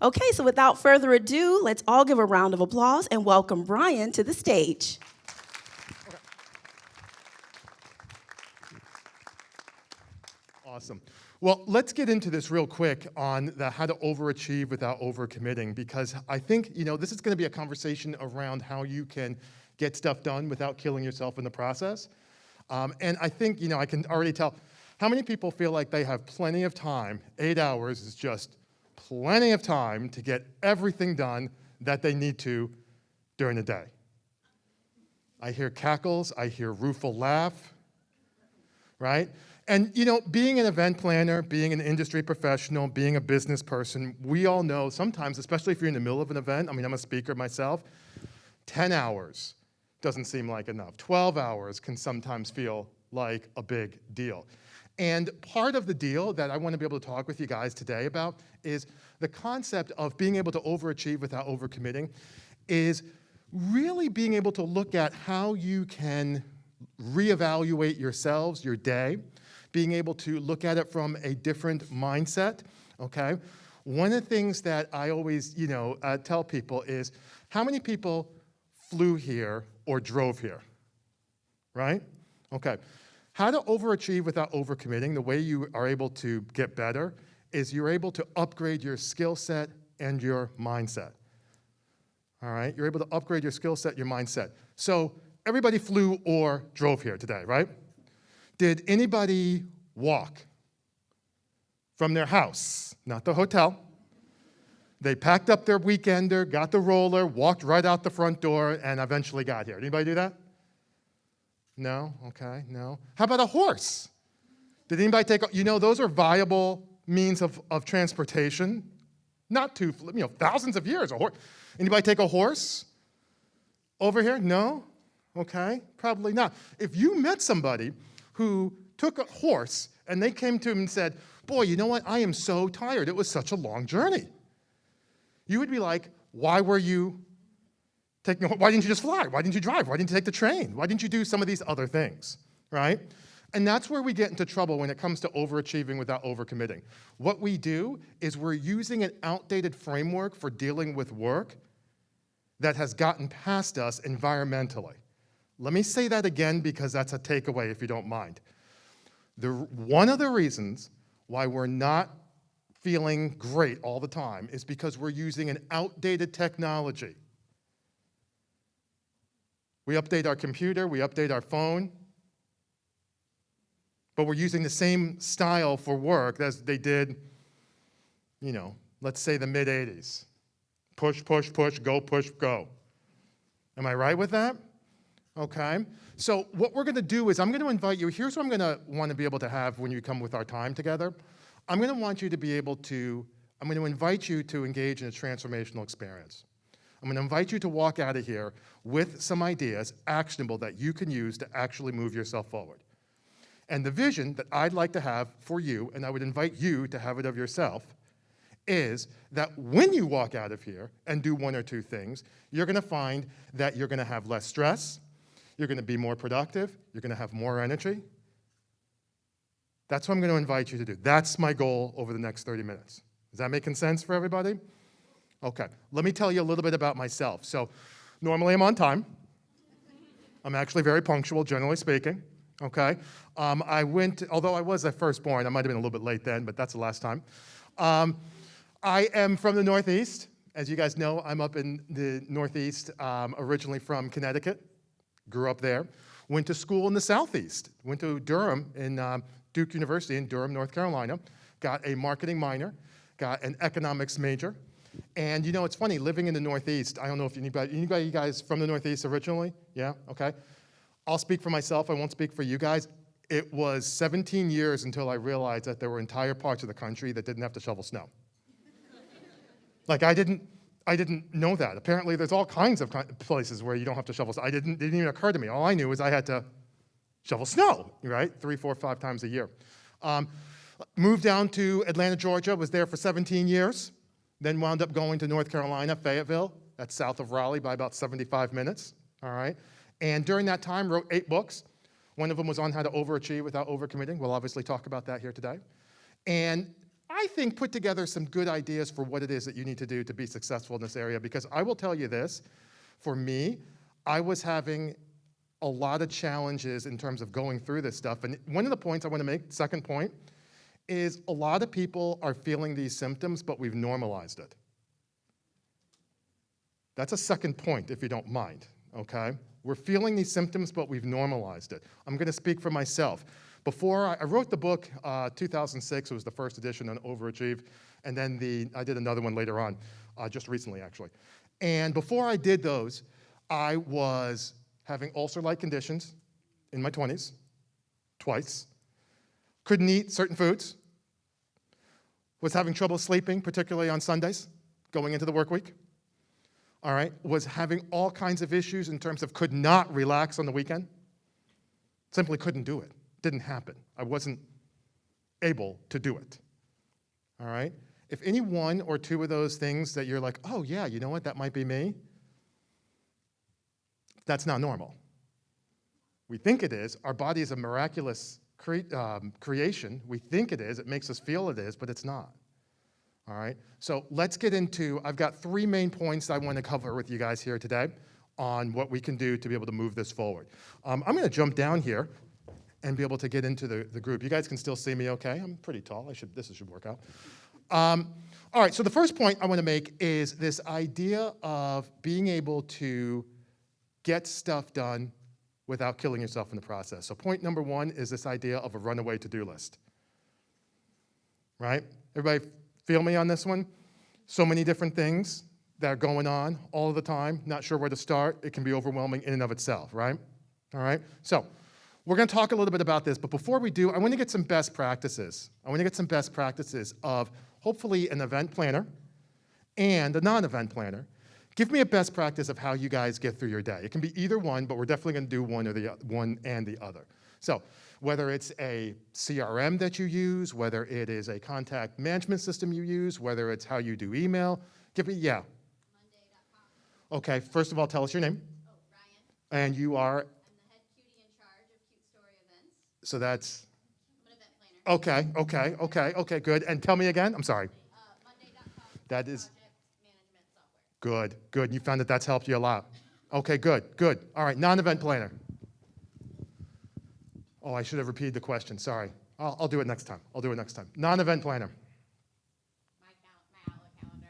Okay, so without further ado, let's all give a round of applause and welcome Brian to the stage. Awesome. Well, let's get into this real quick on the how to overachieve without overcommitting, because I think, this is going to be a conversation around how you can get stuff done without killing yourself in the process. And I think, I can already tell, how many people feel like they have plenty of time? 8 hours is just plenty of time to get everything done that they need to during the day. I hear cackles, I hear rueful laugh, right? And being an event planner, being an industry professional, being a business person, we all know sometimes, especially if you're in the middle of an event, I'm a speaker myself, 10 hours doesn't seem like enough. 12 hours can sometimes feel like a big deal. And part of the deal that I want to be able to talk with you guys today about is the concept of being able to overachieve without overcommitting is really being able to look at how you can reevaluate yourselves, your day, being able to look at it from a different mindset, okay? One of the things that I always, tell people is, how many people flew here or drove here, right? Okay. How to overachieve without overcommitting, the way you are able to get better is you're able to upgrade your skill set and your mindset, all right? You're able to upgrade your skill set, your mindset. So everybody flew or drove here today, right? Did anybody walk from their house, not the hotel? They packed up their weekender, got the roller, walked right out the front door, and eventually got here. Anybody do that? No? Okay, no. How about a horse? Did anybody take, those are viable means of transportation. Not too, thousands of years. Anybody take a horse over here? No? Okay, probably not. If you met somebody who took a horse and they came to him and said, boy, you know what? I am so tired. It was such a long journey. You would be like, why didn't you just fly? Why didn't you drive? Why didn't you take the train? Why didn't you do some of these other things, right? And that's where we get into trouble when it comes to overachieving without overcommitting. What we do is we're using an outdated framework for dealing with work that has gotten past us environmentally. Let me say that again because that's a takeaway if you don't mind. One of the reasons why we're not feeling great all the time is because we're using an outdated technology. We update our computer, we update our phone, but we're using the same style for work as they did, let's say the mid-'80s. Push, push, push, go. Am I right with that? Okay. So what we're going to do is I'm going to invite you, here's what I'm going to want to be able to have when you come with our time together. I'm going to invite you to engage in a transformational experience. I'm going to invite you to walk out of here with some ideas, actionable, that you can use to actually move yourself forward. And the vision that I'd like to have for you, and I would invite you to have it of yourself, is that when you walk out of here and do one or two things, you're going to find that you're going to have less stress, you're going to be more productive, you're going to have more energy. That's what I'm going to invite you to do. That's my goal over the next 30 minutes. Is that making sense for everybody? Okay, let me tell you a little bit about myself. So normally I'm on time. I'm actually very punctual, generally speaking. Okay, although I was a firstborn, I might have been a little bit late then, but that's the last time. I am from the Northeast. As you guys know, I'm up in the Northeast, originally from Connecticut. Grew up there. Went to school in the Southeast. Went to Durham in Duke University in Durham, North Carolina. Got a marketing minor. Got an economics major. And it's funny, living in the Northeast, I don't know if anybody you guys from the Northeast originally? Yeah? Okay. I'll speak for myself. I won't speak for you guys. It was 17 years until I realized that there were entire parts of the country that didn't have to shovel snow. Like, I didn't know that. Apparently, there's all kinds of places where you don't have to shovel snow. It didn't even occur to me. All I knew was I had to shovel snow, right? 3, 4, 5 times a year. Moved down to Atlanta, Georgia, was there for 17 years, then wound up going to North Carolina, Fayetteville. That's south of Raleigh by about 75 minutes, all right? And during that time, wrote 8 books. One of them was on how to overachieve without overcommitting. We'll obviously talk about that here today. And I think, put together some good ideas for what it is that you need to do to be successful in this area, because I will tell you this, for me, I was having a lot of challenges in terms of going through this stuff. And one of the points I want to make, second point, is a lot of people are feeling these symptoms, but we've normalized it. That's a second point, if you don't mind, okay? We're feeling these symptoms, but we've normalized it. I'm going to speak for myself. Before I wrote the book, 2006, it was the first edition on Overachieve, and then I did another one later on, just recently, actually. And before I did those, I was having ulcer-like conditions in my 20s, twice. Couldn't eat certain foods. Was having trouble sleeping, particularly on Sundays, going into the work week. All right, was having all kinds of issues in terms of could not relax on the weekend. Simply couldn't do it. Didn't happen. I wasn't able to do it. All right? If any one or two of those things that you're like, oh yeah, you know what, that might be me, that's not normal. We think it is. Our body is a miraculous creation. We think it is. It makes us feel it is, but it's not. All right? So let's get into, I've got 3 main points I want to cover with you guys here today on what we can do to be able to move this forward. I'm going to jump down here and be able to get into the group. You guys can still see me okay? I'm pretty tall. This should work out. All right, so the first point I want to make is this idea of being able to get stuff done without killing yourself in the process. So point number 1 is this idea of a runaway to-do list. Right? Everybody feel me on this one? So many different things that are going on all of the time, not sure where to start. It can be overwhelming in and of itself, right? All right? So we're going to talk a little bit about this, but before we do, I want to get some best practices. I want to get some best practices of hopefully an event planner and a non-event planner. Give me a best practice of how you guys get through your day. It can be either one, but we're definitely going to do one and the other. So whether it's a CRM that you use, whether it is a contact management system you use, whether it's how you do email, give me, yeah. Monday.com. Okay, first of all, tell us your name. Oh, Ryan. And you are? I'm the head cutie in charge of Cute Story Events. So that's? I'm an event planner. Okay, good. And tell me again, I'm sorry. Monday.com. That is? Project management software. Good. You found that that's helped you a lot. Okay, good. All right, non-event planner. Oh, I should have repeated the question, sorry. I'll do it next time. Non-event planner. My Outlook calendar.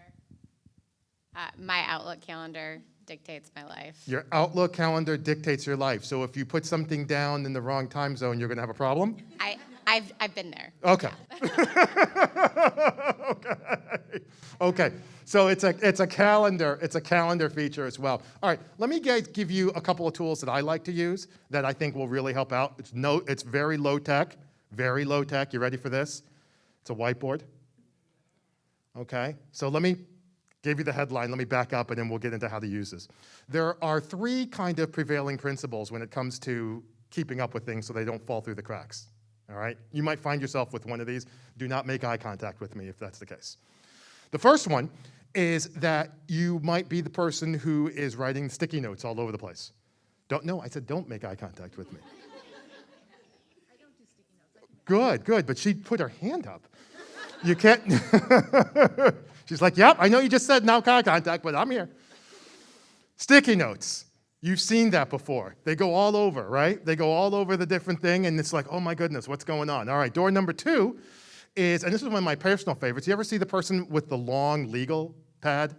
My Outlook calendar dictates my life. Your Outlook calendar dictates your life. So if you put something down in the wrong time zone, you're going to have a problem? I've been there. Okay. Okay. So it's a calendar feature as well. All right, let me give you a couple of tools that I like to use that I think will really help out. It's very low tech. You ready for this? It's a whiteboard. Okay, so let me give you the headline. Let me back up and then we'll get into how to use this. There are 3 kind of prevailing principles when it comes to keeping up with things so they don't fall through the cracks. All right, you might find yourself with one of these. Do not make eye contact with me if that's the case. The first one is that you might be the person who is writing sticky notes all over the place. I said don't make eye contact with me. I don't do sticky notes. Good, but she put her hand up. You can't, she's like, yep, I know you just said no eye contact, but I'm here. Sticky notes. You've seen that before. They go all over, right? They go all over the different thing, and it's like, oh my goodness, what's going on? All right, door number 2 is, and this is one of my personal favorites, you ever see the person with the long legal pad?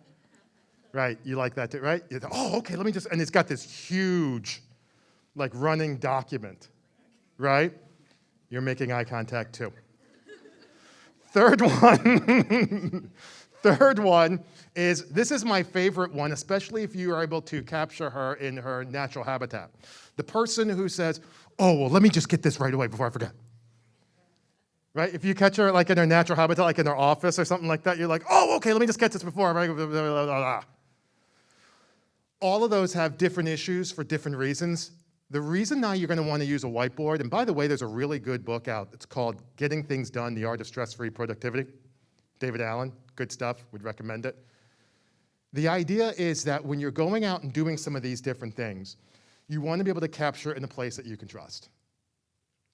Right, you like that too, right? Okay, let me just, and it's got this huge, like running document, right? You're making eye contact too. Third one is, this is my favorite one, especially if you are able to capture her in her natural habitat. The person who says, oh, well, let me just get this right away before I forget. Right? If you catch her like in her natural habitat, like in her office or something like that, you're like, oh, okay, let me just get this before. All of those have different issues for different reasons. The reason now you're going to want to use a whiteboard, and by the way, there's a really good book out. It's called Getting Things Done, The Art of Stress-Free Productivity. David Allen, good stuff, would recommend it. The idea is that when you're going out and doing some of these different things, you want to be able to capture it in a place that you can trust.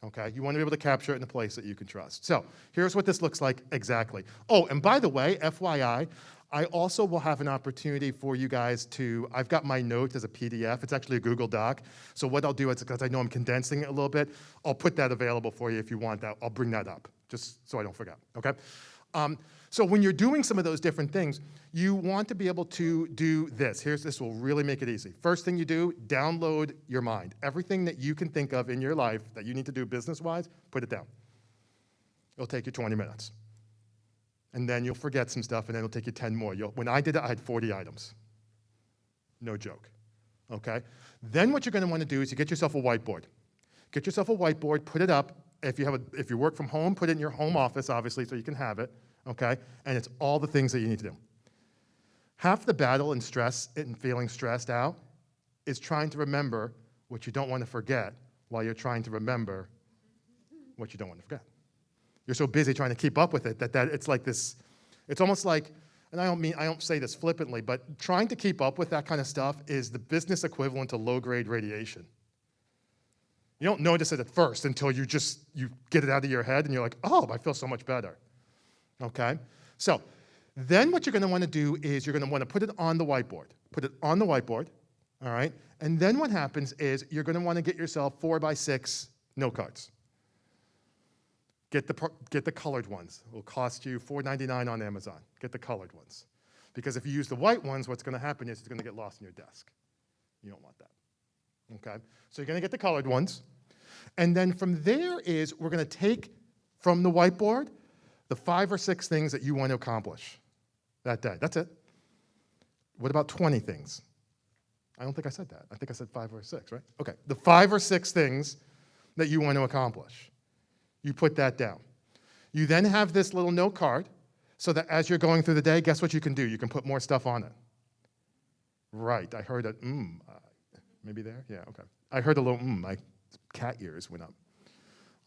Okay, you want to be able to capture it in a place that you can trust. So here's what this looks like exactly. Oh, and by the way, FYI, I also will have an opportunity for you guys to, I've got my notes as a PDF. It's actually a Google Doc. So what I'll do is, because I know I'm condensing it a little bit, I'll put that available for you if you want that. I'll bring that up, just so I don't forget, okay? So when you're doing some of those different things, you want to be able to do this. This will really make it easy. First thing you do, download your mind. Everything that you can think of in your life that you need to do business-wise, put it down. It'll take you 20 minutes. And then you'll forget some stuff, and then it'll take you 10 more. When I did it, I had 40 items. No joke, okay? Then what you're gonna wanna do is you get yourself a whiteboard. Get yourself a whiteboard, put it up. If you work from home, put it in your home office, obviously, so you can have it, okay? And it's all the things that you need to do. Half the battle and stress and feeling stressed out is trying to remember what you don't want to forget while you're trying to remember what you don't want to forget. You're so busy trying to keep up with it that it's like this, it's almost like, and I don't say this flippantly, but trying to keep up with that kind of stuff is the business equivalent to low-grade radiation. You don't notice it at first until you get it out of your head and you're like, oh, I feel so much better, okay? So then what you're gonna wanna do is you're gonna wanna put it on the whiteboard. Put it on the whiteboard, all right? And then what happens is you're gonna wanna get yourself 4x6 note cards. Get the colored ones. It will cost you $4.99 on Amazon. Get the colored ones. Because if you use the white ones, what's gonna happen is it's gonna get lost in your desk. You don't want that, okay? So you're gonna get the colored ones. And then from there is we're gonna take from the whiteboard the 5 or 6 things that you want to accomplish that day. That's it. What about 20 things? I don't think I said that. I think I said 5 or 6, right? Okay, the 5 or 6 things that you want to accomplish. You put that down. You then have this little note card so that as you're going through the day, guess what you can do? You can put more stuff on it. Right, I heard a maybe there? Yeah, okay. I heard a little my cat ears went up.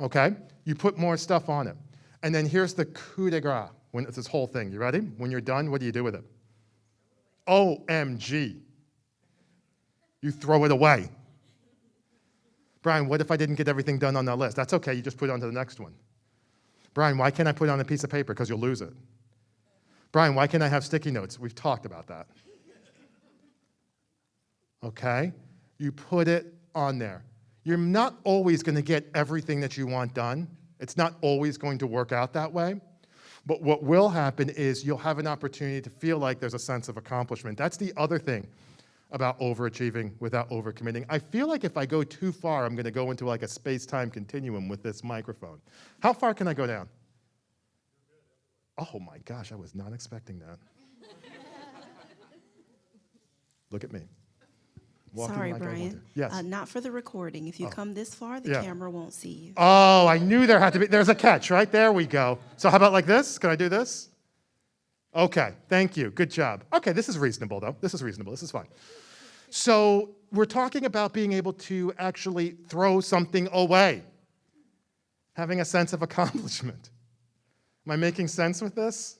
Okay, you put more stuff on it. And then here's the coup de grace, when it's this whole thing. You ready? When you're done, what do you do with it? OMG. You throw it away. Brian, what if I didn't get everything done on that list? That's okay, you just put it on to the next one. Brian, why can't I put it on a piece of paper? Because you'll lose it. Brian, why can't I have sticky notes? We've talked about that. Okay? You put it on there. You're not always going to get everything that you want done. It's not always going to work out that way. But what will happen is you'll have an opportunity to feel like there's a sense of accomplishment. That's the other thing about overachieving without overcommitting. I feel like if I go too far, I'm going to go into like a space-time continuum with this microphone. How far can I go down? Oh my gosh, I was not expecting that. Look at me. Walking Sorry, like I want Brian. to. Yes. Not for the recording. If you come this far, the Yeah. camera won't see you. Oh, I knew there had to be, there's a catch, right? There we go. So how about like this? Can I do this? Okay, thank you, good job. Okay, this is reasonable though. This is reasonable, this is fine. So we're talking about being able to actually throw something away. Having a sense of accomplishment. Am I making sense with this?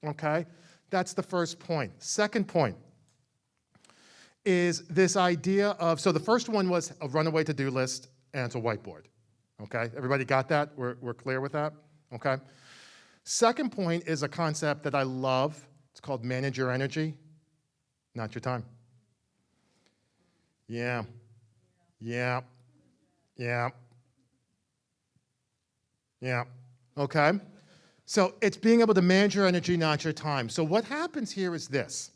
Okay, that's the first point. Second point is this idea of, so the first one was a runaway to-do list and it's a whiteboard. Okay, everybody got that? We're clear with that? Okay. Second point is a concept that I love. It's called manage your energy, not your time. Yeah. Okay? So it's being able to manage your energy, not your time. So what happens here is this.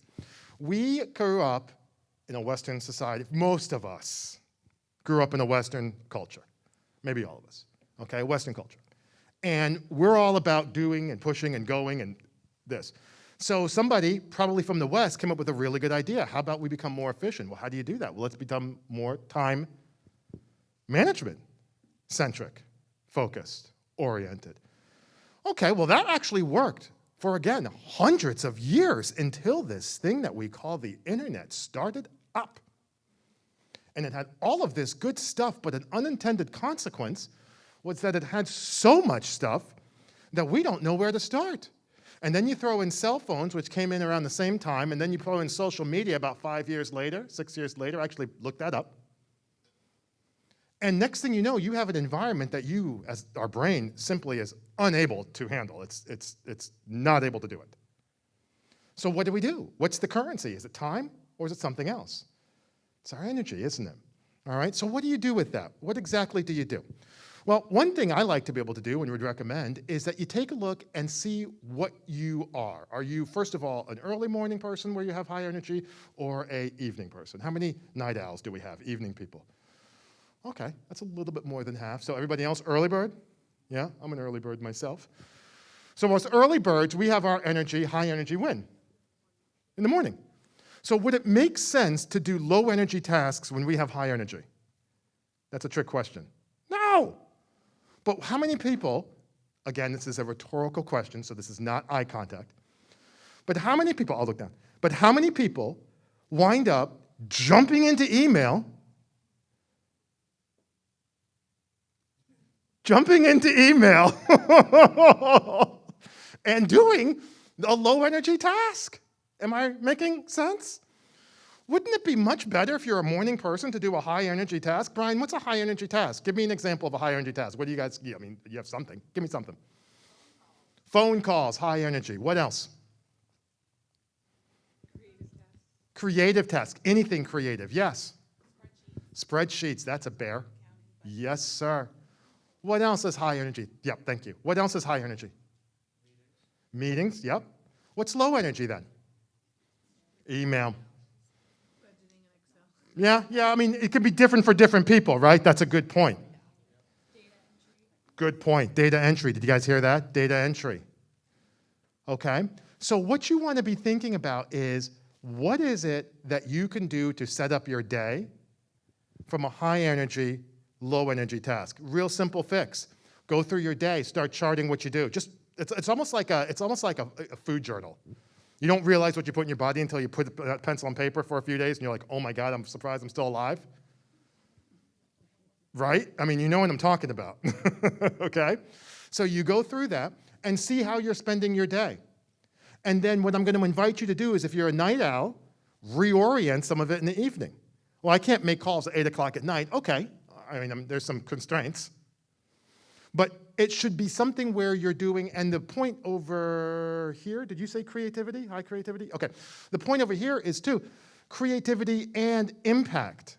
We grew up in a Western society. Most of us grew up in a Western culture. Maybe all of us. Okay, Western culture. And we're all about doing and pushing and going and this. So somebody, probably from the West, came up with a really good idea. How about we become more efficient? Well, how do you do that? Well, let's become more time management centric, focused, oriented. Okay, well, that actually worked for, again, hundreds of years until this thing that we call the internet started up. And it had all of this good stuff, but an unintended consequence was that it had so much stuff that we don't know where to start. And then you throw in cell phones, which came in around the same time, and then you throw in social media about 5 years later, 6 years later, I actually looked that up. And next thing you know, you have an environment that you, as our brain, simply is unable to handle. It's not able to do it. So what do? What's the currency? Is it time or is it something else? It's our energy, isn't it? All right, so what do you do with that? What exactly do you do? Well, one thing I like to be able to do and would recommend is that you take a look and see what you are. Are you, first of all, an early morning person where you have high energy or an evening person? How many night owls do we have, evening people? Okay, that's a little bit more than half. So everybody else, early bird? Yeah, I'm an early bird myself. So most early birds, we have our energy, high energy when? In the morning. So would it make sense to do low energy tasks when we have high energy? That's a trick question. No! But how many people, again, this is a rhetorical question, so this is not eye contact, but how many people, I'll look down, but how many people wind up jumping into email and doing a low energy task? Am I making sense? Wouldn't it be much better if you're a morning person to do a high energy task? Brian, what's a high energy task? Give me an example of a high energy task. What do you guys, I mean, you have something. Give me something. Phone calls, high energy. What else? Creative task. Anything creative. Yes. Spreadsheets. That's a bear. Yes, sir. What else is high energy? Yep, thank you. What else is high energy? Meetings. Yep. What's low energy then? Email. Yeah, I mean, it can be different for different people, right? That's a good point. Good point. Data entry. Did you guys hear that? Data entry. Okay. So what you want to be thinking about is, what is it that you can do to set up your day from a high energy, low energy task? Real simple fix. Go through your day, start charting what you do. Just it's almost like a food journal. You don't realize what you put in your body until you put a pencil on paper for a few days and you're like, oh my God, I'm surprised I'm still alive. Right? I mean, you know what I'm talking about. Okay? So you go through that and see how you're spending your day. And then what I'm going to invite you to do is, if you're a night owl, reorient some of it in the evening. Well, I can't make calls at 8 o'clock at night. Okay. I mean, there's some constraints. But it should be something where you're doing, and the point over here, did you say creativity? High creativity? Okay. The point over here is too, creativity and impact.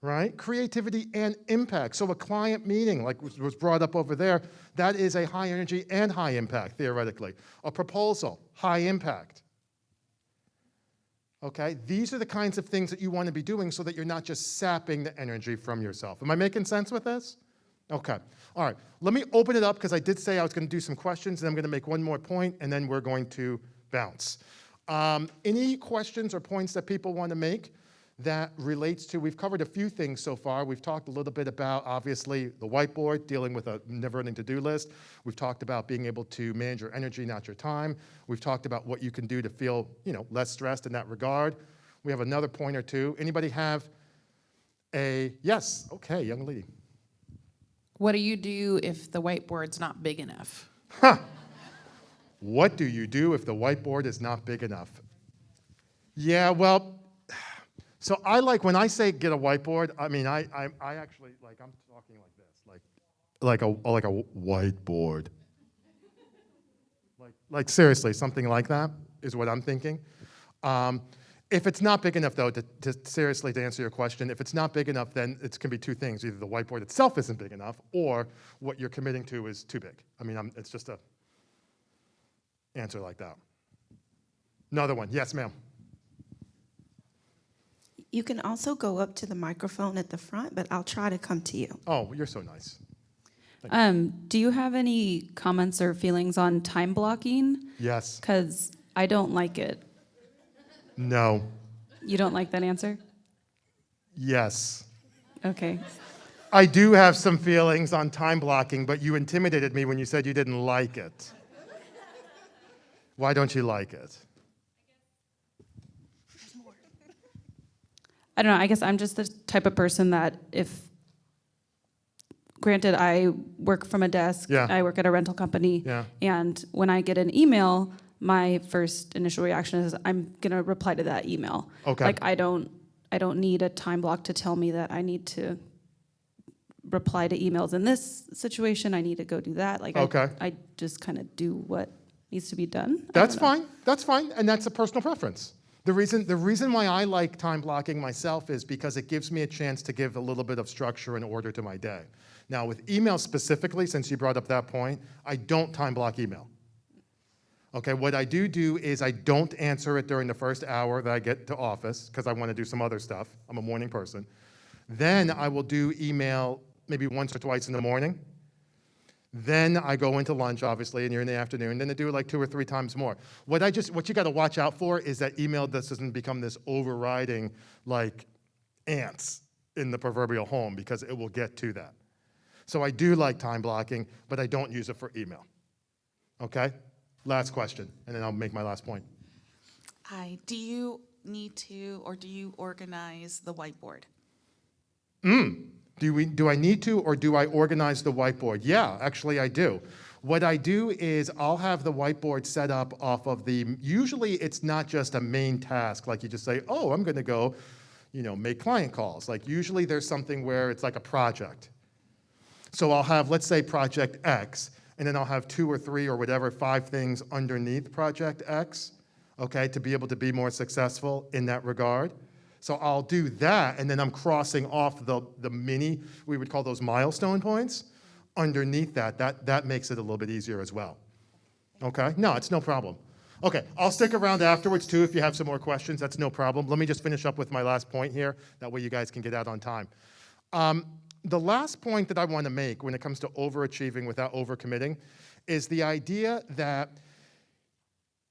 Right? Creativity and impact. So a client meeting, like was brought up over there, that is a high energy and high impact, theoretically. A proposal, high impact. Okay? These are the kinds of things that you want to be doing so that you're not just sapping the energy from yourself. Am I making sense with this? Okay. All right. Let me open it up, because I did say I was going to do some questions, and I'm going to make one more point, and then we're going to bounce. Any questions or points that people want to make that relates to, we've covered a few things so far. We've talked a little bit about, obviously, the whiteboard, dealing with a never-ending to-do list. We've talked about being able to manage your energy, not your time. We've talked about what you can do to feel, less stressed in that regard. We have another point or two. Anybody have a, yes, okay, young lady. What do you do if the whiteboard's not big enough? What do you do if the whiteboard is not big enough? Yeah, well, so I like, when I say get a whiteboard, I mean, I actually, like, I'm talking like this, like a whiteboard. Like seriously, something like that is what I'm thinking. If it's not big enough, though, to seriously to answer your question, if it's not big enough, then it can be two things. Either the whiteboard itself isn't big enough, or what you're committing to is too big. I mean, it's just a answer like that. Another one. Yes, ma'am. You can also go up to the microphone at the front, but I'll try to come to you. Oh, you're so nice. Do you have any comments or feelings on time blocking? Yes. Because I don't like it. No. You don't like that answer? Yes. Okay. I do have some feelings on time blocking, but you intimidated me when you said you didn't like it. Why don't you like it? I don't know. I guess I'm just the type of person that granted, I work from a desk. Yeah. I work at a rental company. Yeah. And when I get an email, my first initial reaction is I'm going to reply to that email. Okay. Like, I don't I don't need a time block to tell me that I need to reply to emails in this situation, I need to go do that. Like, Okay. I just kind of do what needs to be done. I That's don't know. fine. That's fine, and that's a personal preference. The reason why I like time blocking myself is because it gives me a chance to give a little bit of structure and order to my day. Now, with email specifically, since you brought up that point, I don't time block email. Okay, what I do is I don't answer it during the first hour that I get to office because I want to do some other stuff. I'm a morning person. Then I will do email maybe once or twice in the morning. Then I go into lunch, obviously, and you're in the afternoon. Then I do it like 2 or 3 times more. What you got to watch out for is that email doesn't become this overriding, like ants in the proverbial home, because it will get to that. So I do like time blocking, but I don't use it for email. Okay? Last question, and then I'll make my last point. Hi. Do you need to, or do you organize the whiteboard? Do I need to, or do I organize the whiteboard? Yeah, actually I do. What I do is I'll have the whiteboard set up off of usually it's not just a main task, like you just say, oh, I'm gonna go, make client calls. Like usually there's something where it's like a project. So I'll have, let's say, project X, and then I'll have 2 or 3 or whatever, 5 things underneath project X, okay, to be able to be more successful in that regard. So I'll do that, and then I'm crossing off the mini, we would call those milestone points, underneath that. That makes it a little bit easier as well. Okay? No, it's no problem. Okay, I'll stick around afterwards too if you have some more questions. That's no problem. Let me just finish up with my last point here. That way you guys can get out on time. The last point that I want to make when it comes to overachieving without overcommitting is the idea that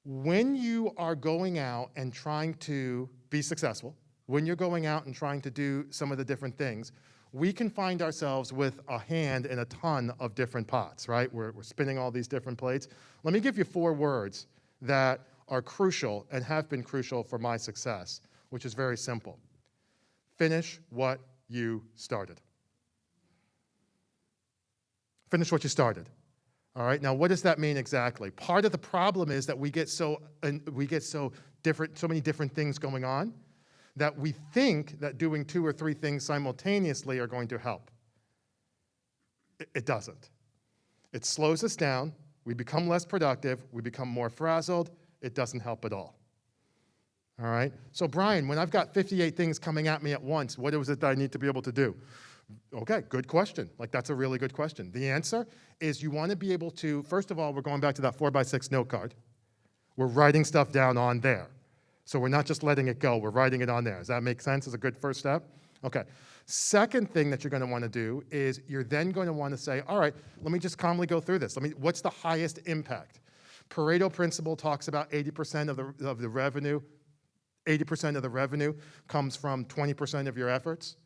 when you are going out and trying to be successful, when you're going out and trying to do some of the different things, we can find ourselves with a hand in a ton of different pots, right? We're spinning all these different plates. Let me give you 4 words that are crucial and have been crucial for my success, which is very simple. Finish what you started. Finish what you started. All right, now what does that mean exactly? Part of the problem is that we get so many different things going on that we think that doing 2 or 3 things simultaneously are going to help. It doesn't. It slows us down, we become less productive, we become more frazzled, it doesn't help at all. All right, so Brian, when I've got 58 things coming at me at once, what is it that I need to be able to do? Okay, good question. Like, that's a really good question. The answer is you want to be able to, first of all, we're going back to that 4x6 note card. We're writing stuff down on there. So we're not just letting it go, we're writing it on there. Does that make sense as a good first step? Okay. Second thing that you're going to want to do is you're then going to want to say, all right, let me just calmly go through this. What's the highest impact? Pareto principle talks about 80% of the revenue. 80% of the revenue comes from 20% of your efforts.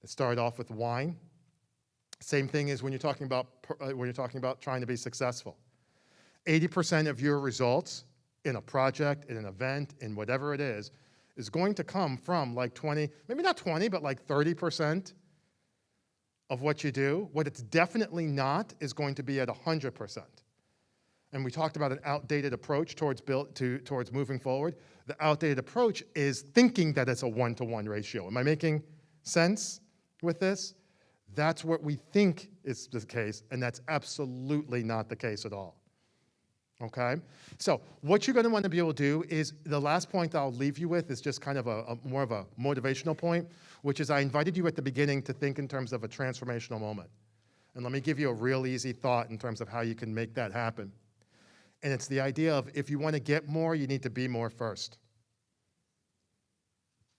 It started off with wine. Same thing is when you're talking about trying to be successful. 80% of your results in a project, in an event, in whatever it is going to come from like 20, maybe not 20, but like 30% of what you do. What it's definitely not is going to be at 100%. And we talked about an outdated approach towards moving forward. The outdated approach is thinking that it's a 1-to-1 ratio. Am I making sense with this? That's what we think is the case, and that's absolutely not the case at all. Okay? So what you're going to want to be able to do is, the last point I'll leave you with is just kind of more of a motivational point, which is I invited you at the beginning to think in terms of a transformational moment. And let me give you a real easy thought in terms of how you can make that happen. And it's the idea of if you want to get more, you need to be more first.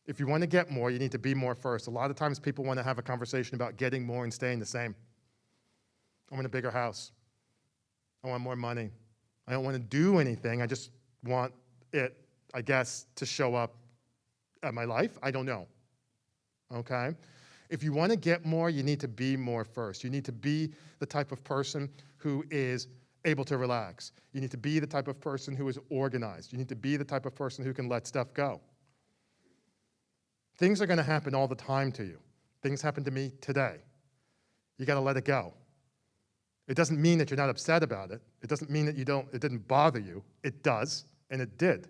If you want to get more, you need to be more first. A lot of times people want to have a conversation about getting more and staying the same. I want a bigger house. I want more money. I don't want to do anything. I just want it, I guess, to show up at my life. I don't know. Okay? If you want to get more, you need to be more first. You need to be the type of person who is able to relax. You need to be the type of person who is organized. You need to be the type of person who can let stuff go. Things are going to happen all the time to you. Things happen to me today. You got to let it go. It doesn't mean that you're not upset about it. It doesn't mean that it didn't bother you. It does, and it did.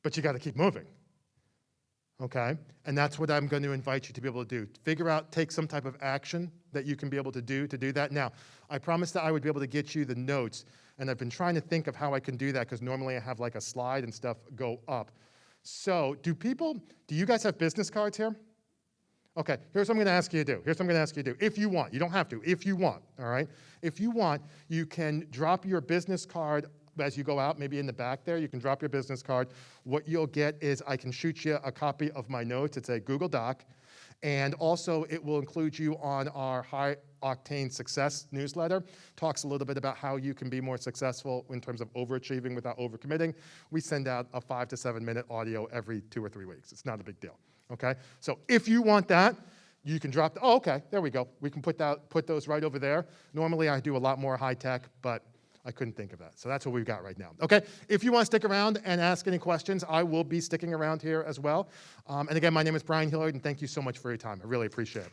But you got to keep moving. okay? And that's what I'm going to invite you to be able to do. Figure out, take some type of action that you can be able to do that. Now, I promised that I would be able to get you the notes, and I've been trying to think of how I can do that because normally I have like a slide and stuff go up. So do you guys have business cards here? Okay, here's what I'm going to ask you to do. If you want, you don't have to, if you want, all right? If you want, you can drop your business card as you go out, maybe in the back there, you can drop your business card. What you'll get is I can shoot you a copy of my notes. It's a Google Doc. And also, it will include you on our High Octane Success newsletter. Talks a little bit about how you can be more successful in terms of overachieving without overcommitting. We send out a 5 to 7 minute audio every 2 or 3 weeks. It's not a big deal, okay? So if you want that, you can drop, okay, there we go. We can put those right over there. Normally, I do a lot more high tech, but I couldn't think of that. So that's what we've got right now. Okay, if you want to stick around and ask any questions, I will be sticking around here as well. And again, my name is Brian Hilliard, and thank you so much for your time. I really appreciate it.